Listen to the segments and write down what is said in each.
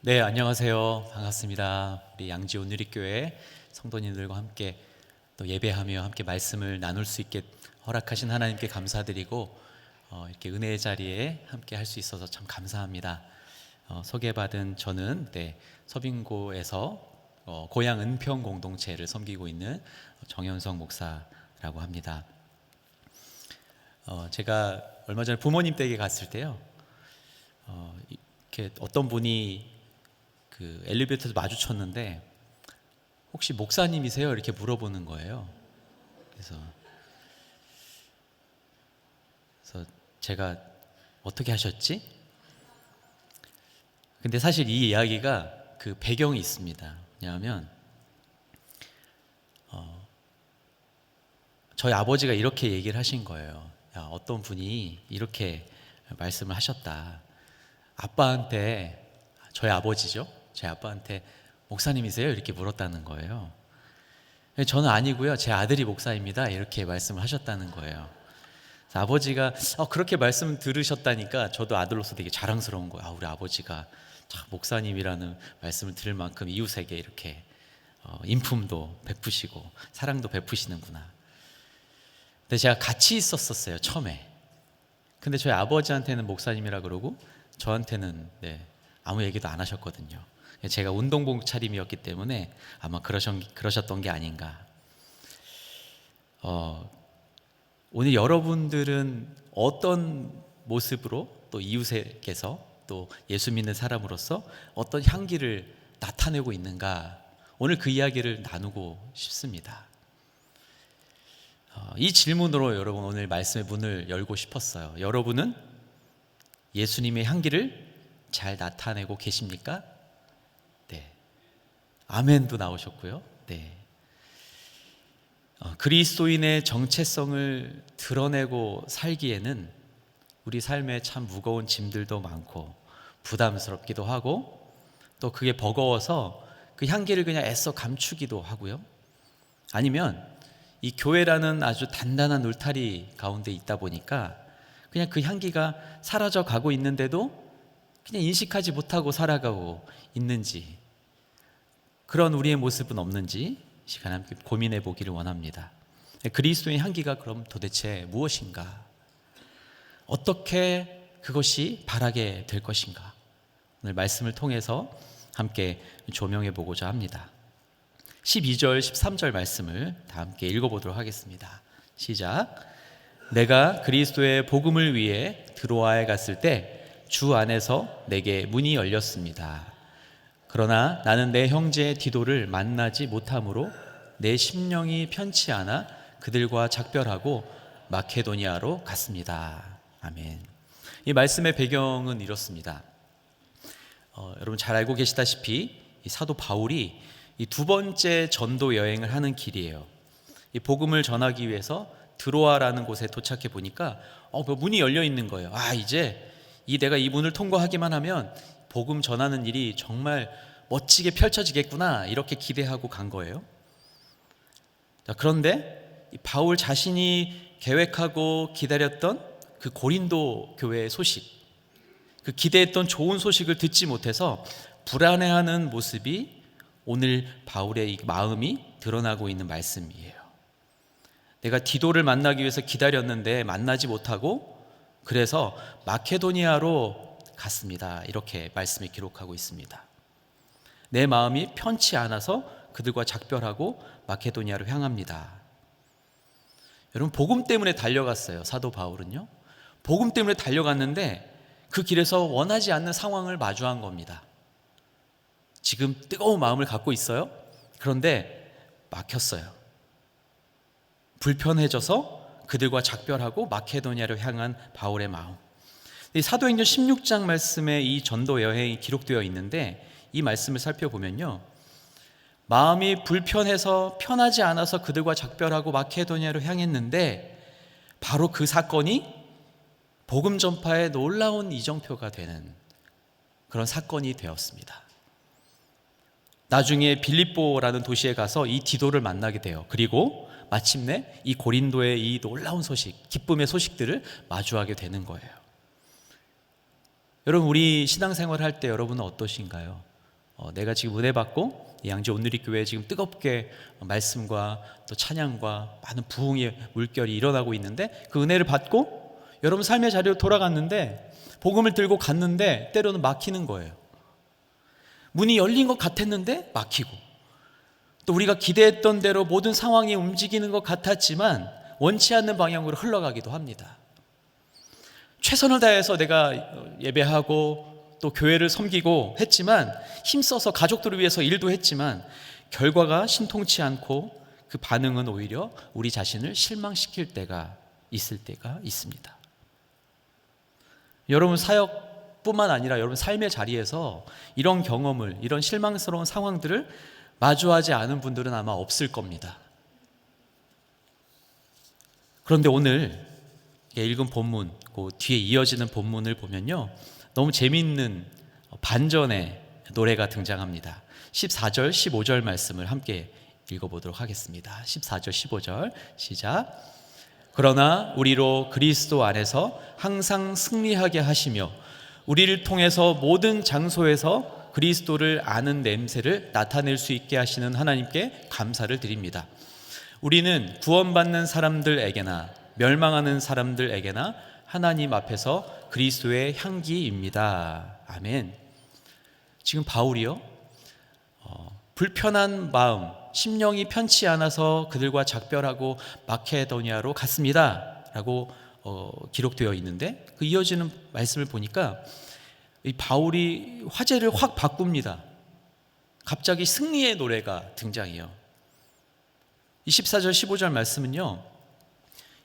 네, 안녕하세요. 반갑습니다. 우리 양지온 누리교회 성도님들과 함께 또 예배하며 함께 말씀을 나눌 수 있게 허락하신 하나님께 감사드리고 이렇게 은혜의 자리에 함께 할 수 있어서 참 감사합니다. 소개받은 저는 서빙고에서 고향 은평 공동체를 섬기고 있는 정현성 목사라고 합니다. 제가 얼마 전에 부모님 댁에 갔을 때요, 이렇게 어떤 분이 그 엘리베이터에서 마주쳤는데 혹시 목사님이세요? 이렇게 물어보는 거예요. 그래서 제가 어떻게 하셨지? 근데 사실 이 이야기가 그 배경이 있습니다. 왜냐하면 저희 아버지가 이렇게 얘기를 하신 거예요. 야, 어떤 분이 이렇게 말씀을 하셨다. 아빠한테, 저희 아버지죠, 제 아빠한테 목사님이세요? 이렇게 물었다는 거예요. 저는 아니고요, 제 아들이 목사입니다, 이렇게 말씀을 하셨다는 거예요. 아버지가 그렇게 말씀 들으셨다니까 저도 아들로서 되게 자랑스러운 거예요. 우리 아버지가 참 목사님이라는 말씀을 들을 만큼 이웃에게 이렇게 인품도 베푸시고 사랑도 베푸시는구나. 근데 제가 같이 있었어요, 처음에. 근데 저희 아버지한테는 목사님이라 그러고 저한테는 아무 얘기도 안 하셨거든요. 제가 운동복 차림이었기 때문에 아마 그러셨던 게 아닌가. 오늘 여러분들은 어떤 모습으로 또 이웃에게서 또 예수 믿는 사람으로서 어떤 향기를 나타내고 있는가, 오늘 그 이야기를 나누고 싶습니다. 이 질문으로 여러분 오늘 말씀의 문을 열고 싶었어요. 여러분은 예수님의 향기를 잘 나타내고 계십니까? 네. 아멘도 나오셨고요. 네. 그리스도인의 정체성을 드러내고 살기에는 우리 삶에 참 무거운 짐들도 많고 부담스럽기도 하고 또 그게 버거워서 그 향기를 그냥 애써 감추기도 하고요. 아니면 이 교회라는 아주 단단한 울타리 가운데 있다 보니까 그냥 그 향기가 사라져 가고 있는데도 그냥 인식하지 못하고 살아가고 있는지, 그런 우리의 모습은 없는지 시간 함께 고민해 보기를 원합니다. 그리스도의 향기가 그럼 도대체 무엇인가? 어떻게 그것이 바라게 될 것인가? 오늘 말씀을 통해서 함께 조명해 보고자 합니다. 12절, 13절 말씀을 다 함께 읽어보도록 하겠습니다. 시작. 내가 그리스도의 복음을 위해 드로아에 갔을 때 주 안에서 내게 문이 열렸습니다. 그러나 나는 내 형제 디도를 만나지 못함으로 내 심령이 편치 않아 그들과 작별하고 마케도니아로 갔습니다. 아멘. 이 말씀의 배경은 이렇습니다. 여러분 잘 알고 계시다시피 이 사도 바울이 이 두 번째 전도 여행을 하는 길이에요. 이 복음을 전하기 위해서 드로아라는 곳에 도착해 보니까 문이 열려 있는 거예요. 이제 내가 이 문을 통과하기만 하면 복음 전하는 일이 정말 멋지게 펼쳐지겠구나, 이렇게 기대하고 간 거예요. 그런데 바울 자신이 계획하고 기다렸던 그 고린도 교회의 소식, 그 기대했던 좋은 소식을 듣지 못해서 불안해하는 모습이 오늘 바울의 이 마음이 드러나고 있는 말씀이에요. 내가 디도를 만나기 위해서 기다렸는데 만나지 못하고 그래서 마케도니아로 갔습니다, 이렇게 말씀에 기록하고 있습니다. 내 마음이 편치 않아서 그들과 작별하고 마케도니아로 향합니다. 여러분, 복음 때문에 달려갔어요. 사도 바울은요, 복음 때문에 달려갔는데 그 길에서 원하지 않는 상황을 마주한 겁니다. 지금 뜨거운 마음을 갖고 있어요. 그런데 막혔어요. 불편해져서 그들과 작별하고 마케도니아로 향한 바울의 마음. 사도행전 16장 말씀에 이 전도 여행이 기록되어 있는데 이 말씀을 살펴보면요, 마음이 불편해서 편하지 않아서 그들과 작별하고 마케도니아로 향했는데 바로 그 사건이 복음 전파에 놀라운 이정표가 되는 그런 사건이 되었습니다. 나중에 빌립보라는 도시에 가서 이 디도를 만나게 돼요. 그리고 마침내 이 고린도의 이 놀라운 소식, 기쁨의 소식들을 마주하게 되는 거예요. 여러분, 우리 신앙생활 할 때 여러분은 어떠신가요? 내가 지금 은혜 받고 양지 온누리교회에 지금 뜨겁게 말씀과 또 찬양과 많은 부흥의 물결이 일어나고 있는데, 그 은혜를 받고 여러분 삶의 자리로 돌아갔는데 복음을 들고 갔는데 때로는 막히는 거예요. 문이 열린 것 같았는데 막히고, 또 우리가 기대했던 대로 모든 상황이 움직이는 것 같았지만 원치 않는 방향으로 흘러가기도 합니다. 최선을 다해서 내가 예배하고 또 교회를 섬기고 했지만, 힘써서 가족들을 위해서 일도 했지만 결과가 신통치 않고 그 반응은 오히려 우리 자신을 실망시킬 때가 있을 때가 있습니다. 여러분 사역뿐만 아니라 여러분 삶의 자리에서 이런 경험을, 이런 실망스러운 상황들을 마주하지 않은 분들은 아마 없을 겁니다. 그런데 오늘 읽은 본문, 그 뒤에 이어지는 본문을 보면요, 너무 재미있는 반전의 노래가 등장합니다. 14절, 15절 말씀을 함께 읽어보도록 하겠습니다. 14절, 15절 시작. 그러나 우리로 그리스도 안에서 항상 승리하게 하시며 우리를 통해서 모든 장소에서 그리스도를 아는 냄새를 나타낼 수 있게 하시는 하나님께 감사를 드립니다. 우리는 구원받는 사람들에게나 멸망하는 사람들에게나 하나님 앞에서 그리스도의 향기입니다. 아멘. 지금 바울이요, 불편한 마음, 심령이 편치 않아서 그들과 작별하고 마케도니아로 갔습니다 라고 기록되어 있는데, 그 이어지는 말씀을 보니까 이 바울이 화제를 확 바꿉니다. 갑자기 승리의 노래가 등장해요. 24절 15절 말씀은요,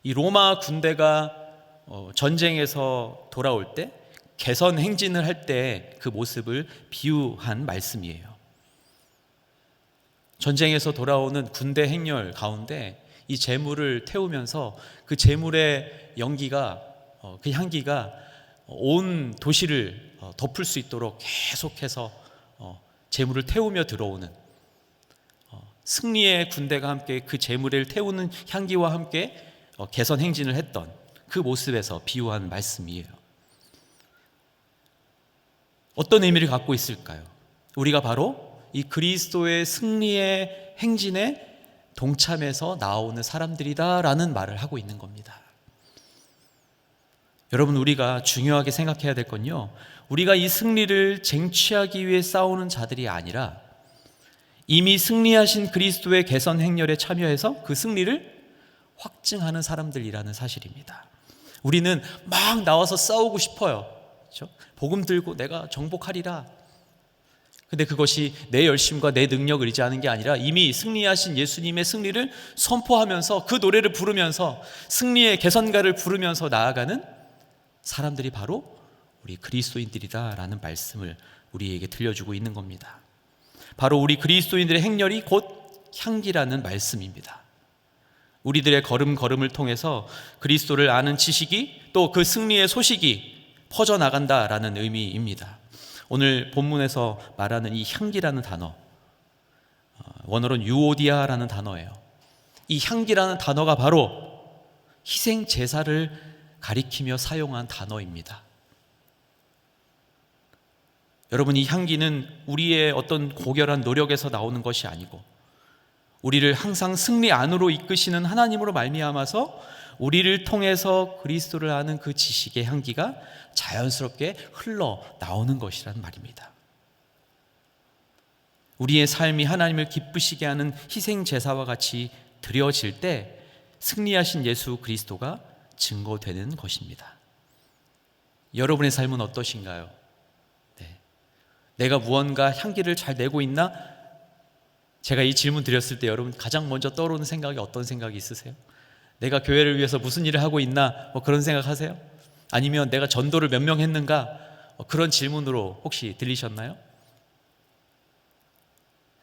이 로마 군대가 전쟁에서 돌아올 때 개선 행진을 할 때 그 모습을 비유한 말씀이에요. 전쟁에서 돌아오는 군대 행렬 가운데 이 제물을 태우면서 그 제물의 연기가, 그 향기가 온 도시를 덮을 수 있도록 계속해서 제물을 태우며 들어오는, 승리의 군대가 함께 그 제물을 태우는 향기와 함께 개선 행진을 했던 그 모습에서 비유한 말씀이에요. 어떤 의미를 갖고 있을까요? 우리가 바로 이 그리스도의 승리의 행진에 동참해서 나오는 사람들이다라는 말을 하고 있는 겁니다. 여러분, 우리가 중요하게 생각해야 될 건요, 우리가 이 승리를 쟁취하기 위해 싸우는 자들이 아니라 이미 승리하신 그리스도의 개선 행렬에 참여해서 그 승리를 확증하는 사람들이라는 사실입니다. 우리는 막 나와서 싸우고 싶어요. 그렇죠? 복음 들고 내가 정복하리라. 근데 그것이 내 열심과 내 능력을 의지하는 게 아니라 이미 승리하신 예수님의 승리를 선포하면서 그 노래를 부르면서 승리의 개선가를 부르면서 나아가는 사람들이 바로 우리 그리스도인들이다라는 말씀을 우리에게 들려주고 있는 겁니다. 바로 우리 그리스도인들의 행렬이 곧 향기라는 말씀입니다. 우리들의 걸음걸음을 통해서 그리스도를 아는 지식이, 또 그 승리의 소식이 퍼져나간다라는 의미입니다. 오늘 본문에서 말하는 이 향기라는 단어, 원어로는 유오디아라는 단어예요. 이 향기라는 단어가 바로 희생 제사를 가리키며 사용한 단어입니다. 여러분, 이 향기는 우리의 어떤 고결한 노력에서 나오는 것이 아니고 우리를 항상 승리 안으로 이끄시는 하나님으로 말미암아서 우리를 통해서 그리스도를 아는 그 지식의 향기가 자연스럽게 흘러나오는 것이란 말입니다. 우리의 삶이 하나님을 기쁘시게 하는 희생 제사와 같이 드려질 때 승리하신 예수 그리스도가 증거되는 것입니다. 여러분의 삶은 어떠신가요? 내가 무언가 향기를 잘 내고 있나? 제가 이 질문 드렸을 때 여러분 가장 먼저 떠오르는 생각이 어떤 생각이 있으세요? 내가 교회를 위해서 무슨 일을 하고 있나? 그런 생각하세요? 아니면 내가 전도를 몇 명 했는가? 그런 질문으로 혹시 들리셨나요?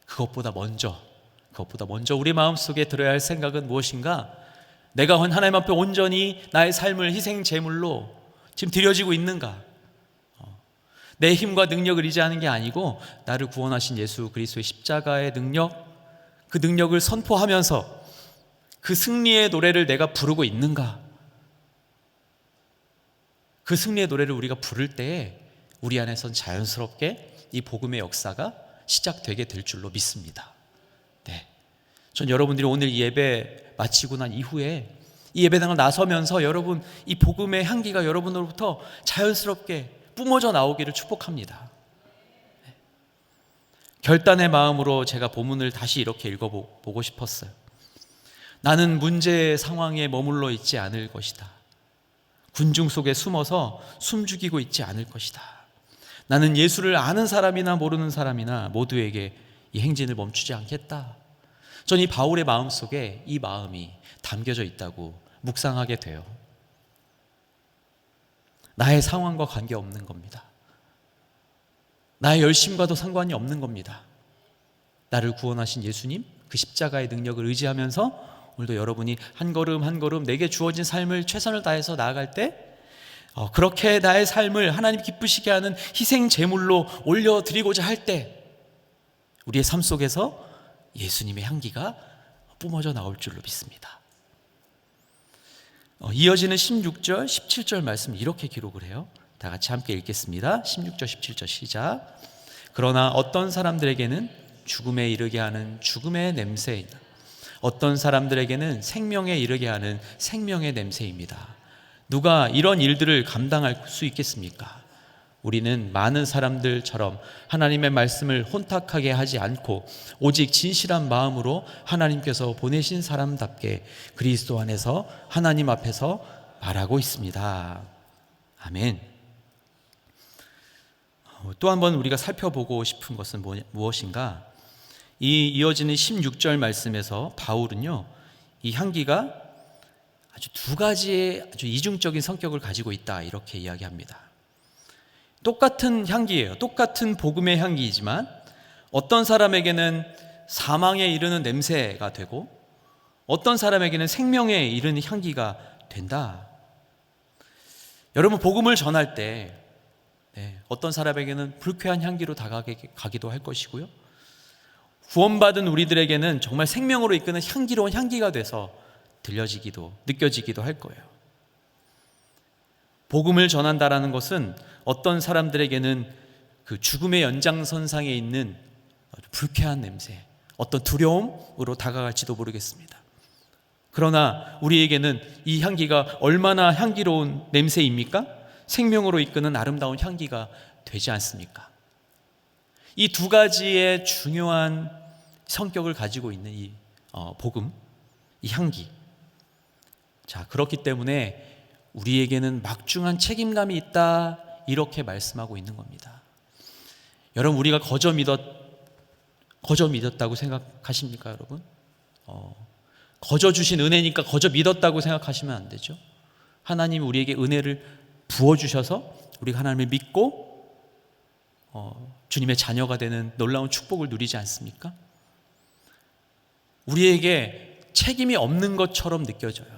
그것보다 먼저 우리 마음속에 들어야 할 생각은 무엇인가? 내가 하나님 앞에 온전히 나의 삶을 희생 제물로 지금 드려지고 있는가? 내 힘과 능력을 의지하는 게 아니고 나를 구원하신 예수 그리스도의 십자가의 능력, 그 능력을 선포하면서 그 승리의 노래를 내가 부르고 있는가? 그 승리의 노래를 우리가 부를 때에 우리 안에선 자연스럽게 이 복음의 역사가 시작되게 될 줄로 믿습니다. 네. 전 여러분들이 오늘 이 예배 마치고 난 이후에 이 예배당을 나서면서 여러분 이 복음의 향기가 여러분으로부터 자연스럽게 뿜어져 나오기를 축복합니다. 네. 결단의 마음으로 제가 본문을 다시 이렇게 읽어보고 싶었어요. 나는 문제의 상황에 머물러 있지 않을 것이다. 군중 속에 숨어서 숨죽이고 있지 않을 것이다. 나는 예수를 아는 사람이나 모르는 사람이나 모두에게 이 행진을 멈추지 않겠다. 전 이 바울의 마음속에 이 마음이 담겨져 있다고 묵상하게 돼요. 나의 상황과 관계없는 겁니다. 나의 열심과도 상관이 없는 겁니다. 나를 구원하신 예수님, 그 십자가의 능력을 의지하면서 오늘도 여러분이 한 걸음 한 걸음 내게 주어진 삶을 최선을 다해서 나아갈 때 그렇게 나의 삶을 하나님 기쁘시게 하는 희생 제물로 올려드리고자 할 때 우리의 삶 속에서 예수님의 향기가 뿜어져 나올 줄로 믿습니다. 이어지는 16절, 17절 말씀 이렇게 기록을 해요. 다 같이 함께 읽겠습니다. 16절, 17절 시작. 그러나 어떤 사람들에게는 죽음에 이르게 하는 죽음의 냄새이다. 어떤 사람들에게는 생명에 이르게 하는 생명의 냄새입니다. 누가 이런 일들을 감당할 수 있겠습니까? 우리는 많은 사람들처럼 하나님의 말씀을 혼탁하게 하지 않고 오직 진실한 마음으로 하나님께서 보내신 사람답게 그리스도 안에서 하나님 앞에서 말하고 있습니다. 아멘. 또 한 번 우리가 살펴보고 싶은 것은 무엇인가? 이 이어지는 16절 말씀에서 바울은요, 이 향기가 아주 두 가지의 아주 이중적인 성격을 가지고 있다 이렇게 이야기합니다. 똑같은 향기예요. 똑같은 복음의 향기이지만 어떤 사람에게는 사망에 이르는 냄새가 되고 어떤 사람에게는 생명에 이르는 향기가 된다. 여러분 복음을 전할 때 어떤 사람에게는 불쾌한 향기로 다가가기도 할 것이고요, 구원받은 우리들에게는 정말 생명으로 이끄는 향기로운 향기가 돼서 들려지기도 느껴지기도 할 거예요. 복음을 전한다라는 것은 어떤 사람들에게는 그 죽음의 연장선상에 있는 불쾌한 냄새, 어떤 두려움으로 다가갈지도 모르겠습니다. 그러나 우리에게는 이 향기가 얼마나 향기로운 냄새입니까? 생명으로 이끄는 아름다운 향기가 되지 않습니까? 이 두 가지의 중요한 성격을 가지고 있는 이 복음, 이 향기. 자, 그렇기 때문에 우리에게는 막중한 책임감이 있다 이렇게 말씀하고 있는 겁니다. 여러분 우리가 거저 믿었다고 생각하십니까 여러분? 거저 주신 은혜니까 거저 믿었다고 생각하시면 안 되죠. 하나님이 우리에게 은혜를 부어주셔서 우리가 하나님을 믿고 주님의 자녀가 되는 놀라운 축복을 누리지 않습니까? 우리에게 책임이 없는 것처럼 느껴져요.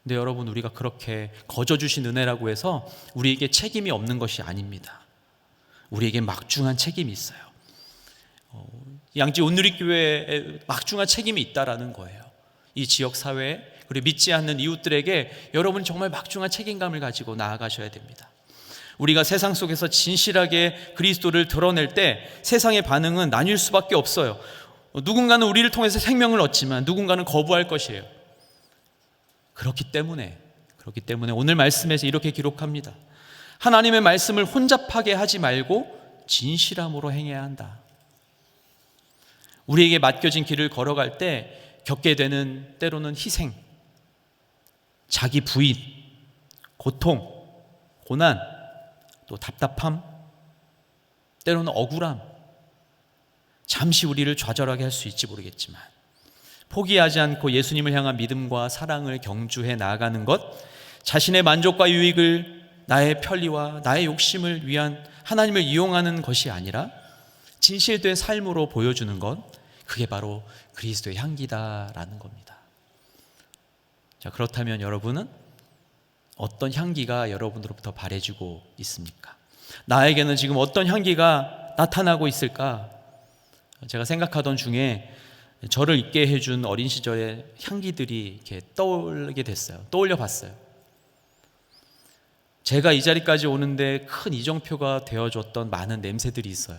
근데 여러분 우리가 그렇게 거저 주신 은혜라고 해서 우리에게 책임이 없는 것이 아닙니다. 우리에게 막중한 책임이 있어요. 양지 온누리교회에 막중한 책임이 있다라는 거예요. 이 지역 사회에 그리고 믿지 않는 이웃들에게 여러분 정말 막중한 책임감을 가지고 나아가셔야 됩니다. 우리가 세상 속에서 진실하게 그리스도를 드러낼 때 세상의 반응은 나뉠 수밖에 없어요. 누군가는 우리를 통해서 생명을 얻지만 누군가는 거부할 것이에요. 그렇기 때문에 오늘 말씀에서 이렇게 기록합니다. 하나님의 말씀을 혼잡하게 하지 말고 진실함으로 행해야 한다. 우리에게 맡겨진 길을 걸어갈 때 겪게 되는 때로는 희생, 자기 부인, 고통, 고난, 또 답답함, 때로는 억울함, 잠시 우리를 좌절하게 할 수 있지 모르겠지만 포기하지 않고 예수님을 향한 믿음과 사랑을 경주해 나아가는 것, 자신의 만족과 유익을 나의 편리와 나의 욕심을 위한 하나님을 이용하는 것이 아니라 진실된 삶으로 보여주는 것, 그게 바로 그리스도의 향기다라는 겁니다. 자, 그렇다면 여러분은 어떤 향기가 여러분으로부터 바래지고 있습니까? 나에게는 지금 어떤 향기가 나타나고 있을까? 제가 생각하던 중에 저를 있게 해준 어린 시절의 향기들이 이렇게 떠올려 봤어요. 제가 이 자리까지 오는데 큰 이정표가 되어줬던 많은 냄새들이 있어요.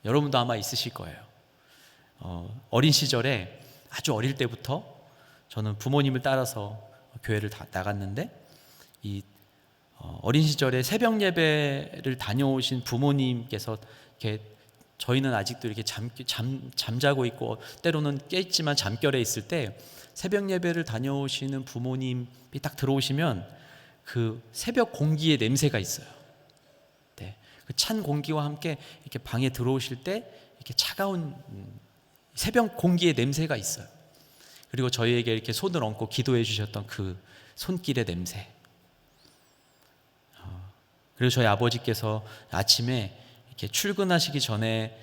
여러분도 아마 있으실 거예요. 어린 시절에 아주 어릴 때부터 저는 부모님을 따라서 교회를 나갔는데 어린 시절에 새벽 예배를 다녀오신 부모님께서 이렇게 저희는 아직도 이렇게 잠자고 있고 때로는 깨있지만 잠결에 있을 때 새벽 예배를 다녀오시는 부모님이 딱 들어오시면 그 새벽 공기의 냄새가 있어요. 네, 그 찬 공기와 함께 이렇게 방에 들어오실 때 이렇게 차가운 새벽 공기의 냄새가 있어요. 그리고 저희에게 이렇게 손을 얹고 기도해 주셨던 그 손길의 냄새. 그리고 저희 아버지께서 아침에 이렇게 출근하시기 전에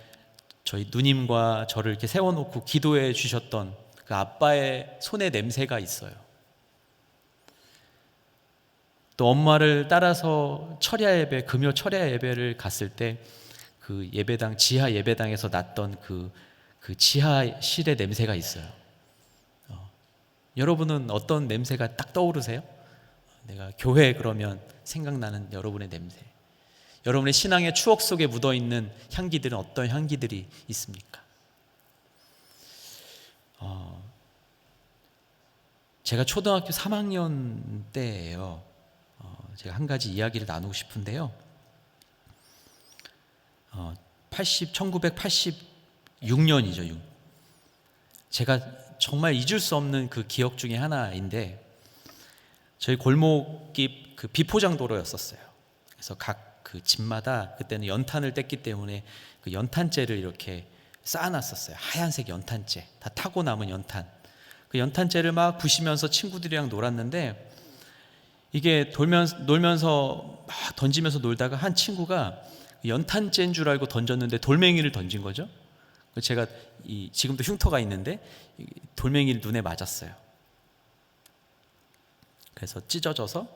저희 누님과 저를 이렇게 세워놓고 기도해 주셨던 그 아빠의 손의 냄새가 있어요. 또 엄마를 따라서 철야 예배, 금요 철야 예배를 갔을 때 그 예배당, 지하 예배당에서 났던 그 지하실의 냄새가 있어요. 여러분은 어떤 냄새가 딱 떠오르세요? 내가 교회 그러면 생각나는 여러분의 냄새. 여러분의 신앙의 추억 속에 묻어있는 향기들은 어떤 향기들이 있습니까? 제가 초등학교 3학년 때예요. 제가 한 가지 이야기를 나누고 싶은데요. 1986년이죠. 제가 정말 잊을 수 없는 그 기억 중에 하나인데, 저희 골목이 그 비포장 도로였었어요. 그래서 각 그 집마다 그때는 연탄을 뗐기 때문에 그 연탄재를 이렇게 쌓아놨었어요. 하얀색 연탄재, 다 타고 남은 연탄. 그 연탄재를 막 부시면서 친구들이랑 놀았는데, 이게 놀면서 막 던지면서 놀다가 한 친구가 연탄재인 줄 알고 던졌는데 돌멩이를 던진 거죠. 제가 지금도 흉터가 있는데 돌멩이를 눈에 맞았어요. 그래서 찢어져서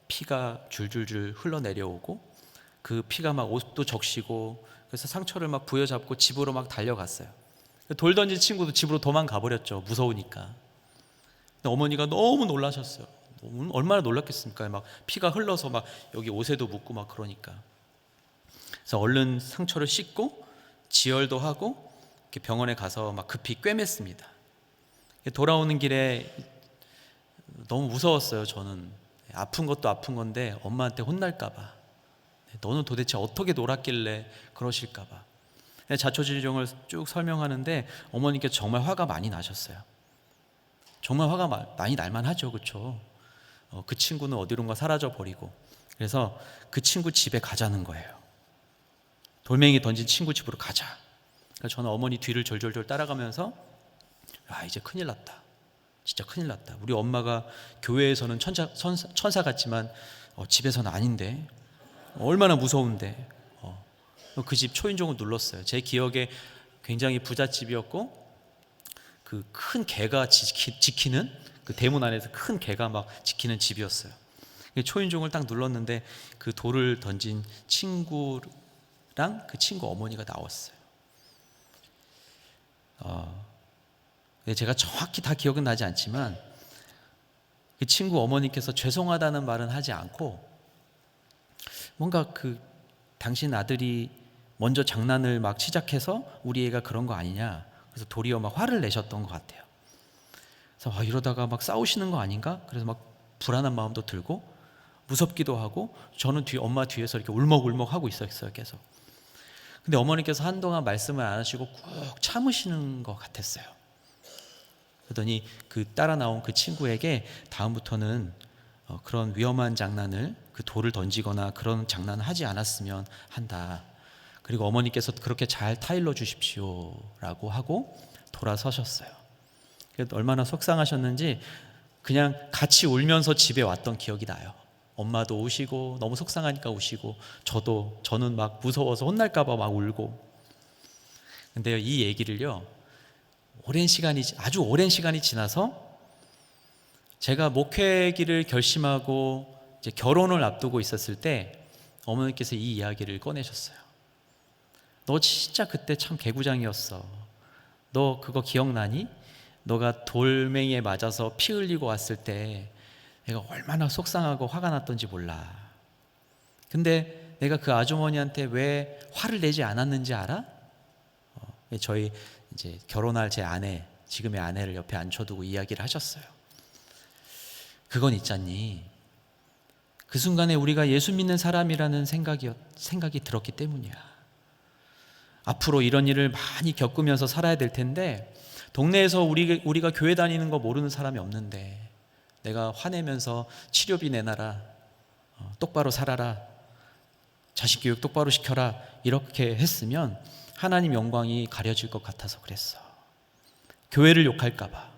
피가 줄줄줄 흘러내려오고 그 피가 막 옷도 적시고, 그래서 상처를 막 부여잡고 집으로 막 달려갔어요. 돌 던진 친구도 집으로 도망가 버렸죠. 무서우니까. 근데 어머니가 너무 놀라셨어요. 얼마나 놀랐겠습니까? 막 피가 흘러서 막 여기 옷에도 묻고 막 그러니까. 그래서 얼른 상처를 씻고 지혈도 하고 이렇게 병원에 가서 막 급히 꿰맸습니다. 돌아오는 길에 너무 무서웠어요. 저는 아픈 것도 아픈 건데 엄마한테 혼날까 봐. 너는 도대체 어떻게 놀았길래 그러실까 봐. 자초지종을 쭉 설명하는데 어머니께 정말 화가 많이 나셨어요. 정말 화가 많이 날만 하죠. 그렇죠? 그 친구는 어디론가 사라져 버리고, 그래서 그 친구 집에 가자는 거예요. 돌멩이 던진 친구 집으로 가자. 그래서 저는 어머니 뒤를 졸졸졸 따라가면서 이제 큰일 났다. 진짜 큰일 났다. 우리 엄마가 교회에서는 천사 같지만 집에서는 아닌데, 얼마나 무서운데. 그 집 초인종을 눌렀어요. 제 기억에 굉장히 부잣집이었고, 그 큰 개가 지키는 그 대문 안에서 큰 개가 막 지키는 집이었어요. 초인종을 딱 눌렀는데 그 돌을 던진 친구랑 그 친구 어머니가 나왔어요. 제가 정확히 다 기억은 나지 않지만 그 친구 어머니께서 죄송하다는 말은 하지 않고, 뭔가 당신 아들이 먼저 장난을 막 시작해서 우리 애가 그런 거 아니냐, 그래서 도리어 막 화를 내셨던 것 같아요. 그래서 이러다가 막 싸우시는 거 아닌가, 그래서 막 불안한 마음도 들고 무섭기도 하고, 저는 엄마 뒤에서 이렇게 울먹울먹 하고 있었어요, 계속. 근데 어머니께서 한동안 말씀을 안 하시고 꾹 참으시는 것 같았어요. 그러더니 그 따라 나온 그 친구에게 다음부터는 그런 위험한 장난을, 그 돌을 던지거나 그런 장난을 하지 않았으면 한다. 그리고 어머니께서 그렇게 잘 타일러 주십시오 라고 하고 돌아서셨어요. 얼마나 속상하셨는지 그냥 같이 울면서 집에 왔던 기억이 나요. 엄마도 우시고 너무 속상하니까 우시고, 저는 막 무서워서 혼날까 봐 막 울고. 근데요, 이 얘기를요, 아주 오랜 시간이 지나서 제가 목회기를 결심하고 이제 결혼을 앞두고 있었을 때 어머니께서 이 이야기를 꺼내셨어요. 너 진짜 그때 참 개구장이었어. 너 그거 기억나니? 너가 돌멩이에 맞아서 피 흘리고 왔을 때 내가 얼마나 속상하고 화가 났던지 몰라. 근데 내가 그 아주머니한테 왜 화를 내지 않았는지 알아? 저희 이제 결혼할 제 아내, 지금의 아내를 옆에 앉혀두고 이야기를 하셨어요. 그건 있잖니, 그 순간에 우리가 예수 믿는 사람이라는 생각이 들었기 때문이야. 앞으로 이런 일을 많이 겪으면서 살아야 될 텐데, 동네에서 우리가 교회 다니는 거 모르는 사람이 없는데 내가 화내면서 치료비 내놔라, 똑바로 살아라, 자식 교육 똑바로 시켜라, 이렇게 했으면 하나님 영광이 가려질 것 같아서 그랬어. 교회를 욕할까 봐.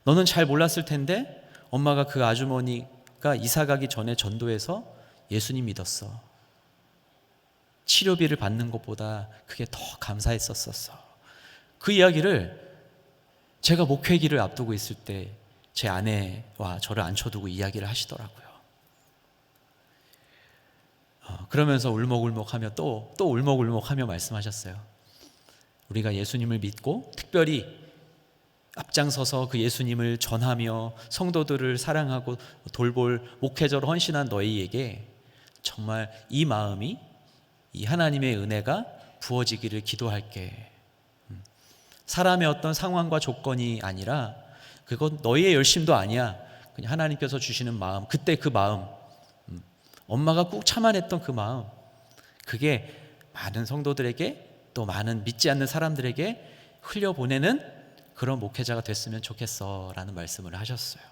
너는 잘 몰랐을 텐데 엄마가 그 아주머니가 이사 가기 전에 전도해서 예수님 믿었어. 치료비를 받는 것보다 그게 더 감사했었어. 그 이야기를 제가 목회기를 앞두고 있을 때 제 아내와 저를 앉혀두고 이야기를 하시더라고요. 그러면서 울먹울먹하며 또 울먹울먹하며 말씀하셨어요. 우리가 예수님을 믿고 특별히 앞장서서 그 예수님을 전하며 성도들을 사랑하고 돌볼 목회자로 헌신한 너희에게 정말 이 마음이, 이 하나님의 은혜가 부어지기를 기도할게. 사람의 어떤 상황과 조건이 아니라, 그건 너희의 열심도 아니야. 그냥 하나님께서 주시는 마음, 그때 그 마음, 엄마가 꾹 참아냈던 그 마음, 그게 많은 성도들에게, 또 많은 믿지 않는 사람들에게 흘려보내는 그런 목회자가 됐으면 좋겠어 라는 말씀을 하셨어요.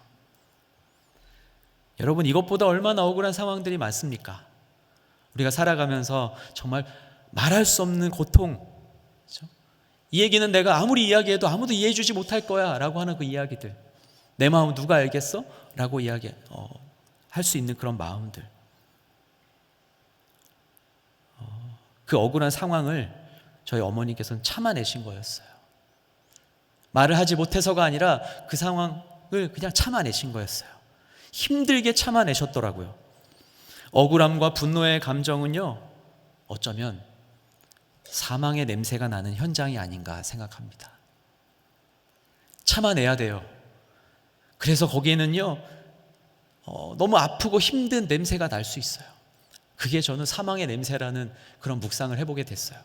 여러분, 이것보다 얼마나 억울한 상황들이 많습니까? 우리가 살아가면서 정말 말할 수 없는 고통, 그렇죠? 이 얘기는 내가 아무리 이야기해도 아무도 이해해 주지 못할 거야 라고 하는 그 이야기들, 내 마음 누가 알겠어? 라고 할 수 있는 그런 마음들, 그 억울한 상황을 저희 어머니께서는 참아내신 거였어요. 말을 하지 못해서가 아니라 그 상황을 그냥 참아내신 거였어요. 힘들게 참아내셨더라고요. 억울함과 분노의 감정은요, 어쩌면 사망의 냄새가 나는 현장이 아닌가 생각합니다. 참아내야 돼요. 그래서 거기에는요, 너무 아프고 힘든 냄새가 날 수 있어요. 그게 저는 사망의 냄새라는 그런 묵상을 해보게 됐어요.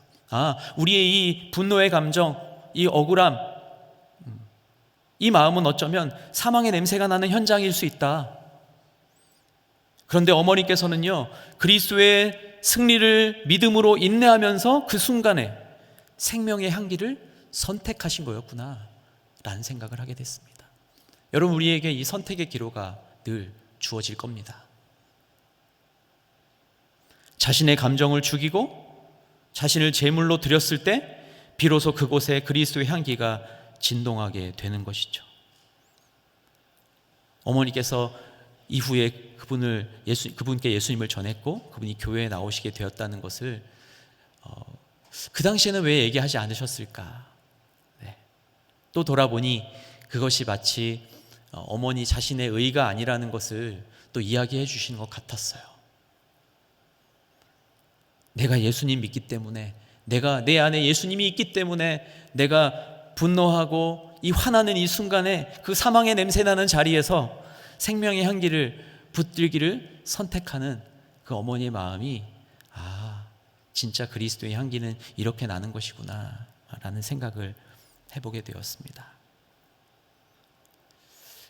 우리의 이 분노의 감정, 이 억울함, 이 마음은 어쩌면 사망의 냄새가 나는 현장일 수 있다. 그런데 어머니께서는요, 그리스도의 승리를 믿음으로 인내하면서 그 순간에 생명의 향기를 선택하신 거였구나 라는 생각을 하게 됐습니다. 여러분, 우리에게 이 선택의 기로가 늘 주어질 겁니다. 자신의 감정을 죽이고 자신을 제물로 드렸을 때 비로소 그곳에 그리스도의 향기가 진동하게 되는 것이죠. 어머니께서 이후에 그분께 예수님을 전했고 그분이 교회에 나오시게 되었다는 것을 그 당시에는 왜 얘기하지 않으셨을까? 또 돌아보니 그것이 마치 어머니 자신의 의가 아니라는 것을 또 이야기해 주시는 것 같았어요. 내가 예수님 믿기 때문에, 내가 내 안에 예수님이 있기 때문에 내가 분노하고 이 화나는 이 순간에 그 사망의 냄새나는 자리에서 생명의 향기를 붙들기를 선택하는 그 어머니의 마음이, 진짜 그리스도의 향기는 이렇게 나는 것이구나 라는 생각을 해보게 되었습니다.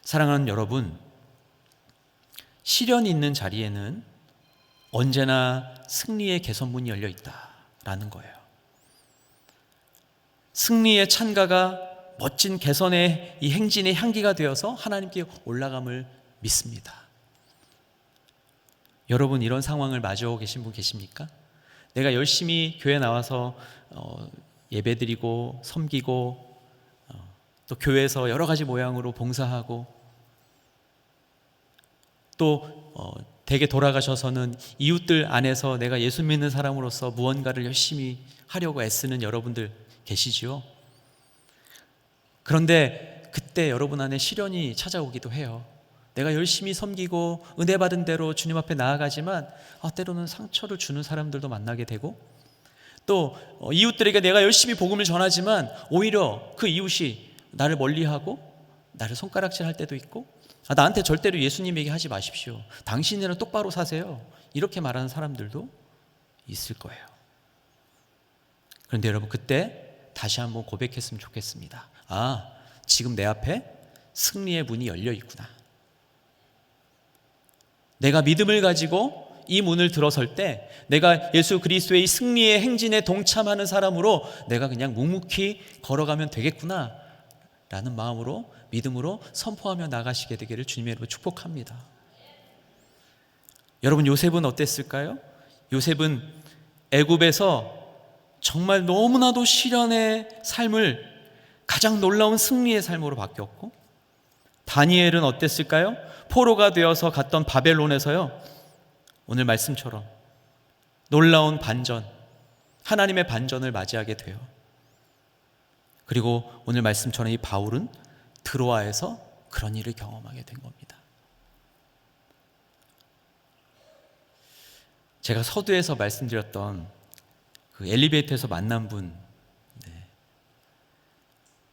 사랑하는 여러분, 시련이 있는 자리에는 언제나 승리의 개선문이 열려 있다라는 거예요. 승리의 찬가가 멋진 개선의 이 행진의 향기가 되어서 하나님께 올라감을 믿습니다. 여러분, 이런 상황을 마주하고 계신 분 계십니까? 내가 열심히 교회 나와서 예배드리고 섬기고 또 교회에서 여러 가지 모양으로 봉사하고 또 댁에 돌아가셔서는 이웃들 안에서 내가 예수 믿는 사람으로서 무언가를 열심히 하려고 애쓰는 여러분들 계시지요? 그런데 그때 여러분 안에 시련이 찾아오기도 해요. 내가 열심히 섬기고 은혜 받은 대로 주님 앞에 나아가지만 때로는 상처를 주는 사람들도 만나게 되고, 또 이웃들에게 내가 열심히 복음을 전하지만 오히려 그 이웃이 나를 멀리하고 나를 손가락질할 때도 있고, 나한테 절대로 예수님 얘기하지 마십시오, 당신이랑 똑바로 사세요, 이렇게 말하는 사람들도 있을 거예요. 그런데 여러분, 그때 다시 한번 고백했으면 좋겠습니다. 아, 지금 내 앞에 승리의 문이 열려 있구나. 내가 믿음을 가지고 이 문을 들어설 때 내가 예수 그리스도의 승리의 행진에 동참하는 사람으로 내가 그냥 묵묵히 걸어가면 되겠구나 라는 마음으로, 믿음으로 선포하며 나가시게 되기를 주님의 이름으로 축복합니다. 여러분, 요셉은 어땠을까요? 요셉은 애굽에서 정말 너무나도 시련의 삶을 가장 놀라운 승리의 삶으로 바뀌었고, 다니엘은 어땠을까요? 포로가 되어서 갔던 바벨론에서요, 오늘 말씀처럼 놀라운 반전, 하나님의 반전을 맞이하게 돼요. 그리고 오늘 말씀처럼 이 바울은 드로아에서 그런 일을 경험하게 된 겁니다. 제가 서두에서 말씀드렸던 그 엘리베이터에서 만난 분,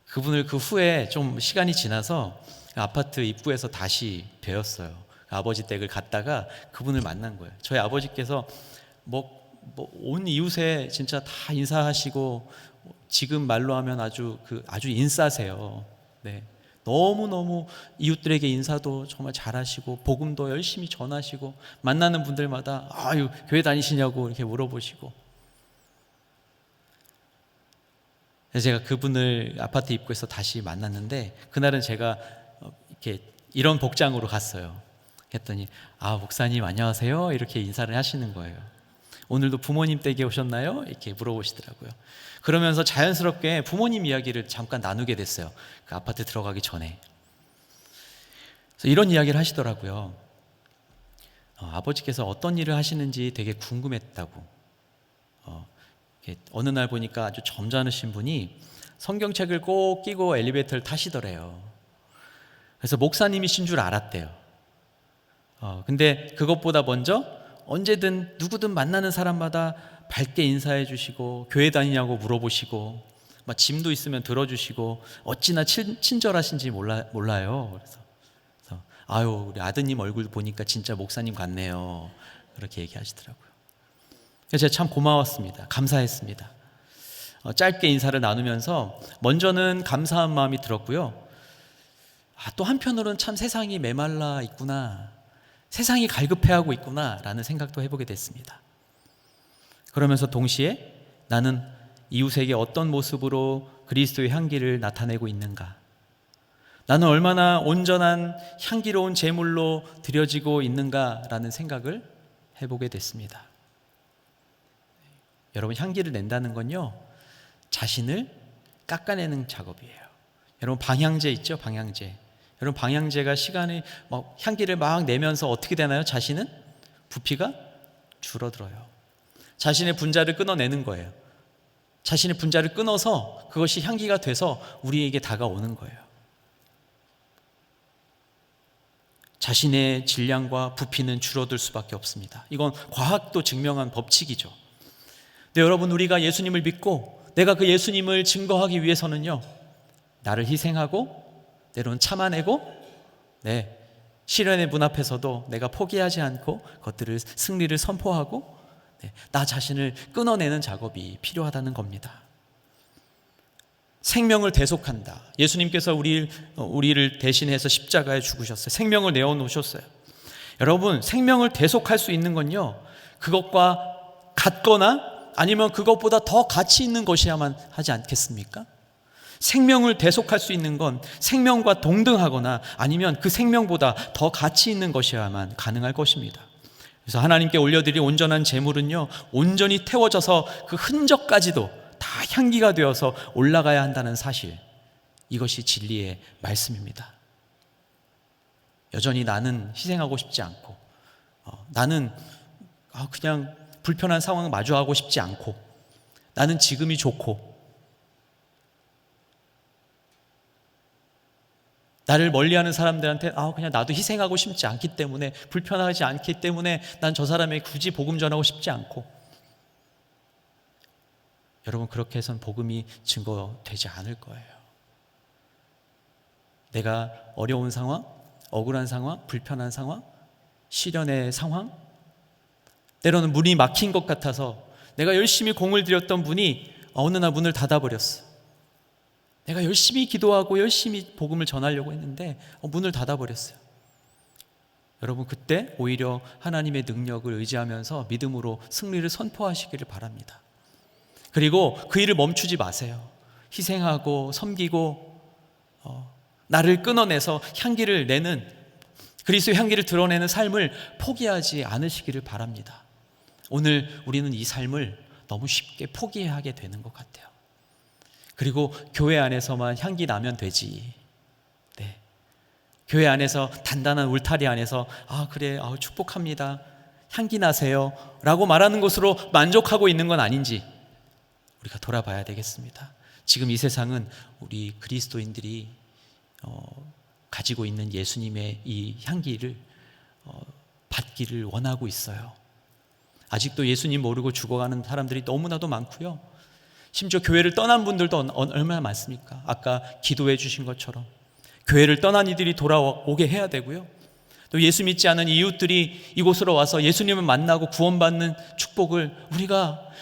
그분을 그 후에 좀 시간이 지나서 아파트 입구에서 다시 뵈었어요. 아버지 댁을 갔다가 그분을 만난 거예요. 저희 아버지께서 온 이웃에 진짜 다 인사하시고, 지금 말로 하면 아주 인싸세요. 네. 너무너무 이웃들에게 인사도 정말 잘하시고, 복음도 열심히 전하시고, 만나는 분들마다 아유, 교회 다니시냐고 이렇게 물어보시고. 그래서 제가 그분을 아파트 입구에서 다시 만났는데, 그날은 제가 이렇게 이런 복장으로 갔어요. 했더니 목사님 안녕하세요 이렇게 인사를 하시는 거예요. 오늘도 부모님 댁에 오셨나요? 이렇게 물어보시더라고요. 그러면서 자연스럽게 부모님 이야기를 잠깐 나누게 됐어요. 그 아파트 들어가기 전에. 그래서 이런 이야기를 하시더라고요. 아버지께서 어떤 일을 하시는지 되게 궁금했다고. 어느 날 보니까 아주 점잖으신 분이 성경책을 꼭 끼고 엘리베이터를 타시더래요. 그래서 목사님이신 줄 알았대요. 근데 그것보다 먼저 언제든 누구든 만나는 사람마다 밝게 인사해 주시고, 교회 다니냐고 물어보시고, 막 짐도 있으면 들어주시고, 어찌나 친절하신지 몰라요. 그래서 아유, 우리 아드님 얼굴 보니까 진짜 목사님 같네요. 그렇게 얘기하시더라고요. 그래서 제가 참 고마웠습니다. 감사했습니다. 짧게 인사를 나누면서 먼저는 감사한 마음이 들었고요. 또 한편으로는 참 세상이 메말라 있구나, 세상이 갈급해하고 있구나 라는 생각도 해보게 됐습니다. 그러면서 동시에 나는 이웃에게 어떤 모습으로 그리스도의 향기를 나타내고 있는가, 나는 얼마나 온전한 향기로운 제물로 드려지고 있는가 라는 생각을 해보게 됐습니다. 여러분, 향기를 낸다는 건요, 자신을 깎아내는 작업이에요. 여러분, 방향제 있죠? 방향제. 여러분, 방향제가 시간에 향기를 막 내면서 어떻게 되나요? 자신은 부피가 줄어들어요. 자신의 분자를 끊어내는 거예요. 자신의 분자를 끊어서 그것이 향기가 돼서 우리에게 다가오는 거예요. 자신의 질량과 부피는 줄어들 수밖에 없습니다. 이건 과학도 증명한 법칙이죠. 근데 여러분, 우리가 예수님을 믿고 내가 그 예수님을 증거하기 위해서는요, 나를 희생하고 때로는 참아내고, 시련의 문 앞에서도 내가 포기하지 않고 그것들을 승리를 선포하고, 나 자신을 끊어내는 작업이 필요하다는 겁니다. 생명을 대속한다. 예수님께서 우리를 대신해서 십자가에 죽으셨어요. 생명을 내어놓으셨어요. 여러분, 생명을 대속할 수 있는 건요, 그것과 같거나 아니면 그것보다 더 가치 있는 것이야만 하지 않겠습니까? 생명을 대속할 수 있는 건 생명과 동등하거나 아니면 그 생명보다 더 가치 있는 것이야만 가능할 것입니다. 그래서 하나님께 올려드릴 온전한 제물은요, 온전히 태워져서 그 흔적까지도 다 향기가 되어서 올라가야 한다는 사실, 이것이 진리의 말씀입니다. 여전히 나는 희생하고 싶지 않고, 나는 그냥 불편한 상황을 마주하고 싶지 않고, 나는 지금이 좋고, 나를 멀리하는 사람들한테 그냥 나도 희생하고 싶지 않기 때문에, 불편하지 않기 때문에 난 저 사람에게 굳이 복음 전하고 싶지 않고. 여러분, 그렇게 해서는 복음이 증거되지 않을 거예요. 내가 어려운 상황, 억울한 상황, 불편한 상황, 시련의 상황, 때로는 문이 막힌 것 같아서 내가 열심히 공을 들였던 분이 어느 날 문을 닫아버렸어. 내가 열심히 기도하고 열심히 복음을 전하려고 했는데 문을 닫아버렸어요. 여러분, 그때 오히려 하나님의 능력을 의지하면서 믿음으로 승리를 선포하시기를 바랍니다. 그리고 그 일을 멈추지 마세요. 희생하고 섬기고 나를 끊어내서 향기를 내는, 그리스도의 향기를 드러내는 삶을 포기하지 않으시기를 바랍니다. 오늘 우리는 이 삶을 너무 쉽게 포기하게 되는 것 같아요. 그리고 교회 안에서만 향기 나면 되지. 네. 교회 안에서 단단한 울타리 안에서 그래, 축복합니다, 향기 나세요 라고 말하는 것으로 만족하고 있는 건 아닌지 우리가 돌아봐야 되겠습니다. 지금 이 세상은 우리 그리스도인들이 가지고 있는 예수님의 이 향기를 받기를 원하고 있어요. 아직도 예수님 모르고 죽어가는 사람들이 너무나도 많고요. 심지어 교회를 떠난 분들도 얼마나 많습니까? 아까 기도해 주신 것처럼 교회를 떠난 이들이 돌아오게 해야 되고요. 또 예수 믿지 않은 이웃들이 이곳으로 와서 예수님을 만나고 구원받는 축복을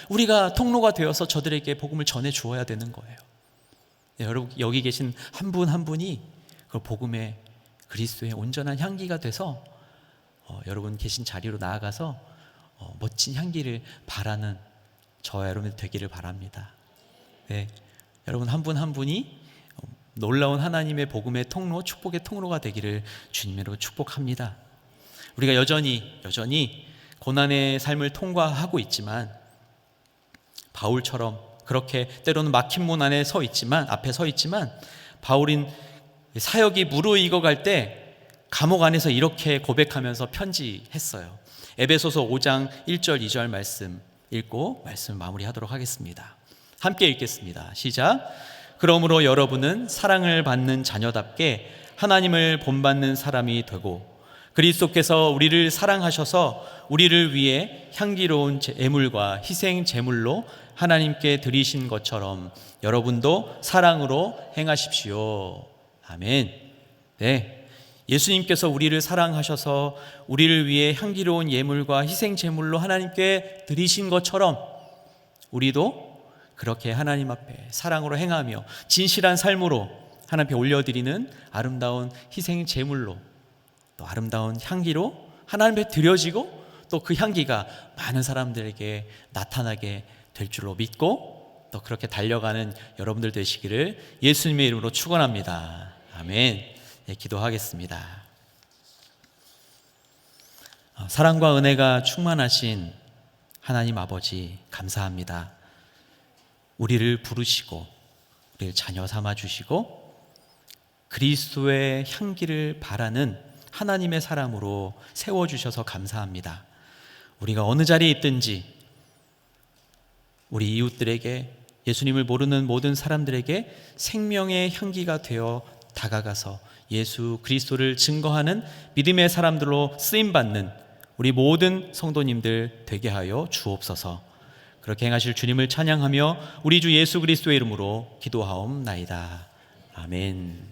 우리가 통로가 되어서 저들에게 복음을 전해 주어야 되는 거예요. 네, 여러분, 여기 계신 한 분 한 분이 그 복음의 그리스도의 온전한 향기가 돼서 여러분 계신 자리로 나아가서 멋진 향기를 바라는 저와 여러분 되기를 바랍니다. 네, 여러분 한 분 한 분이 놀라운 하나님의 복음의 통로, 축복의 통로가 되기를 주님으로 축복합니다. 우리가 여전히 고난의 삶을 통과하고 있지만 바울처럼 그렇게 때로는 막힌 문 앞에 서 있지만 바울인 사역이 무르익어갈 때 감옥 안에서 이렇게 고백하면서 편지했어요. 에베소서 5장 1절 2절 말씀 읽고 말씀을 마무리하도록 하겠습니다. 함께 읽겠습니다. 시작. 그러므로 여러분은 사랑을 받는 자녀답게 하나님을 본받는 사람이 되고 그리스도께서 우리를 사랑하셔서 우리를 위해 향기로운 예물과 희생 제물로 하나님께 드리신 것처럼 여러분도 사랑으로 행하십시오. 아멘. 네, 예수님께서 우리를 사랑하셔서 우리를 위해 향기로운 예물과 희생 제물로 하나님께 드리신 것처럼 우리도 그렇게 하나님 앞에 사랑으로 행하며 진실한 삶으로 하나님 앞에 올려드리는 아름다운 희생 제물로 또 아름다운 향기로 하나님 앞에 드려지고 또 그 향기가 많은 사람들에게 나타나게 될 줄로 믿고 또 그렇게 달려가는 여러분들 되시기를 예수님의 이름으로 축원합니다. 아멘. 네, 기도하겠습니다. 사랑과 은혜가 충만하신 하나님 아버지 감사합니다. 우리를 부르시고 우리를 자녀 삼아 주시고 그리스도의 향기를 바라는 하나님의 사람으로 세워주셔서 감사합니다. 우리가 어느 자리에 있든지 우리 이웃들에게, 예수님을 모르는 모든 사람들에게 생명의 향기가 되어 다가가서 예수 그리스도를 증거하는 믿음의 사람들로 쓰임받는 우리 모든 성도님들 되게 하여 주옵소서. 그렇게 행하실 주님을 찬양하며 우리 주 예수 그리스도의 이름으로 기도하옵나이다. 아멘.